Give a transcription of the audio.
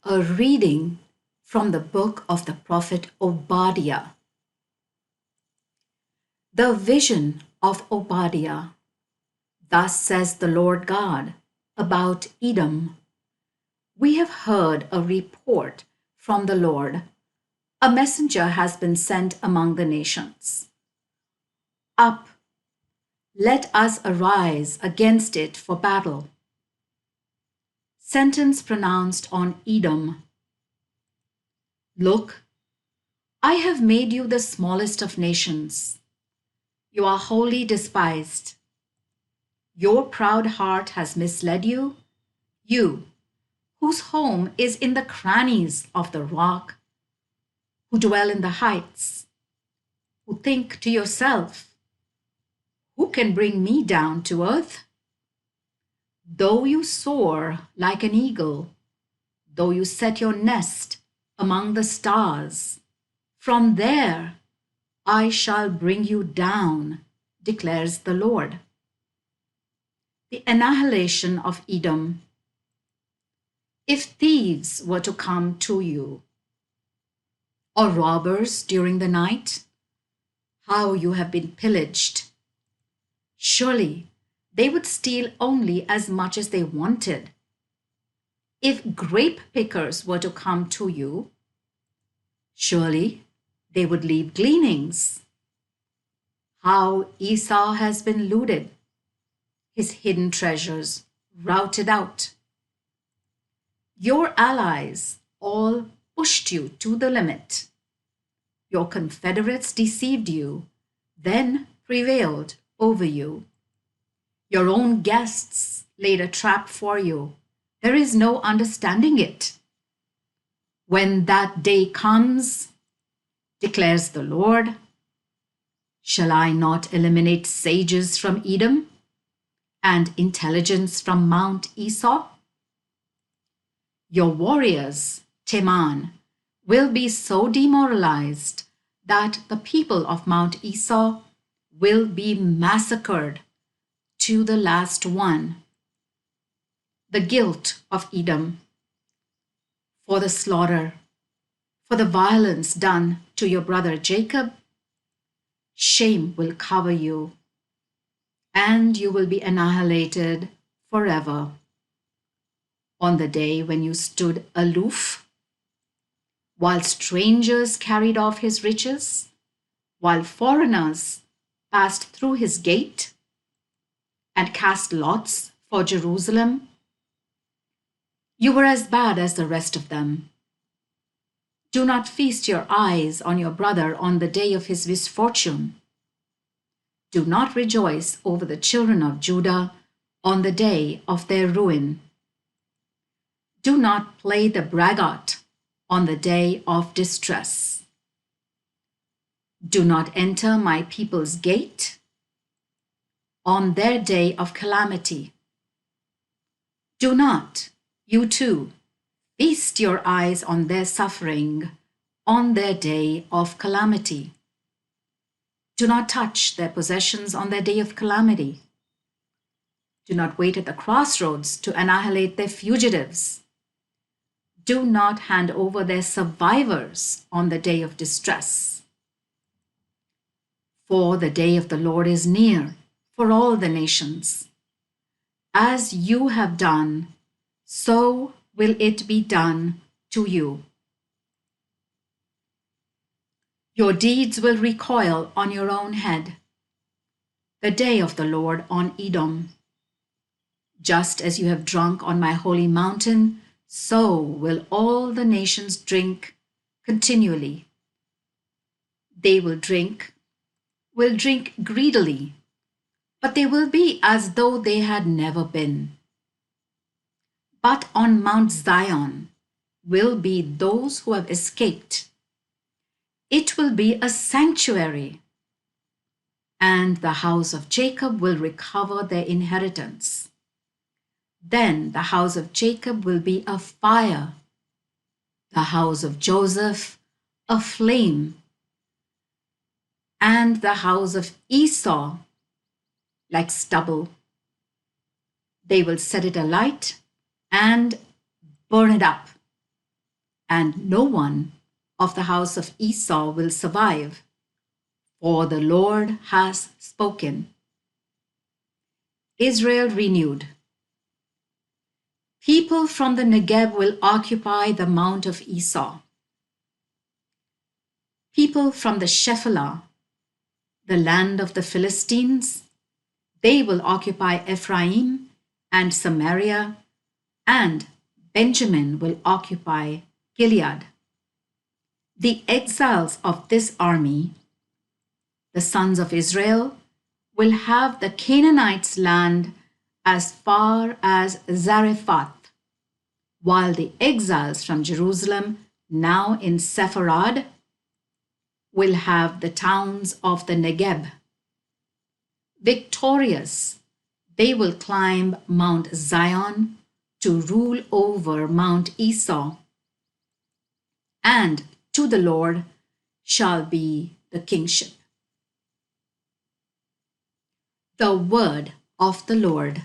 A reading from the book of the prophet Obadiah. The vision of Obadiah. Thus says the Lord God about Edom. We have heard a report from the Lord. A messenger has been sent among the nations. Up, let us arise against it for battle. Sentence pronounced on Edom. Look, I have made you the smallest of nations. You are wholly despised. Your proud heart has misled you, you, whose home is in the crannies of the rock, who dwell in the heights, who think to yourself, who can bring me down to earth? Though you soar like an eagle, though you set your nest among the stars, from there I shall bring you down, declares the Lord. The annihilation of Edom. If thieves were to come to you, or robbers during the night, how you have been pillaged. Surely they would steal only as much as they wanted. If grape pickers were to come to you, surely they would leave gleanings. How Esau has been looted, his hidden treasures routed out. Your allies all pushed you to the limit. Your confederates deceived you, then prevailed over you. Your own guests laid a trap for you. There is no understanding it. When that day comes, declares the Lord, shall I not eliminate sages from Edom and intelligence from Mount Esau? Your warriors, Teman, will be so demoralized that the people of Mount Esau will be massacred to the last one. The guilt of Edom, for the slaughter, for the violence done to your brother Jacob, shame will cover you, and you will be annihilated forever. On the day when you stood aloof, while strangers carried off his riches, while foreigners passed through his gate and cast lots for Jerusalem, you were as bad as the rest of them. Do not feast your eyes on your brother on the day of his misfortune. Do not rejoice over the children of Judah on the day of their ruin. Do not play the braggart on the day of distress. Do not enter my people's gate on their day of calamity. Do not, you too, feast your eyes on their suffering on their day of calamity. Do not touch their possessions on their day of calamity. Do not wait at the crossroads to annihilate their fugitives. Do not hand over their survivors on the day of distress. For the day of the Lord is near for all the nations. As you have done, so will it be done to you. Your deeds will recoil on your own head. The day of the Lord on Edom. Just as you have drunk on my holy mountain, so will all the nations drink continually. They will drink greedily, but they will be as though they had never been. But on Mount Zion will be those who have escaped. It will be a sanctuary, and the house of Jacob will recover their inheritance. Then the house of Jacob will be a fire, the house of Joseph a flame, and the house of Esau like stubble. They will set it alight and burn it up. and no one of the house of Esau will survive, for the Lord has spoken. Israel renewed. People from the Negev will occupy the mount of Esau. People from the Shephelah, the land of the Philistines, they will occupy Ephraim and Samaria, and Benjamin will occupy Gilead. The exiles of this army, the sons of Israel, will have the Canaanites' land as far as Zarephath, while the exiles from Jerusalem, now in Sepharad, will have the towns of the Negeb. Victorious, they will climb Mount Zion to rule over Mount Esau, and to the Lord shall be the kingship. The word of the Lord.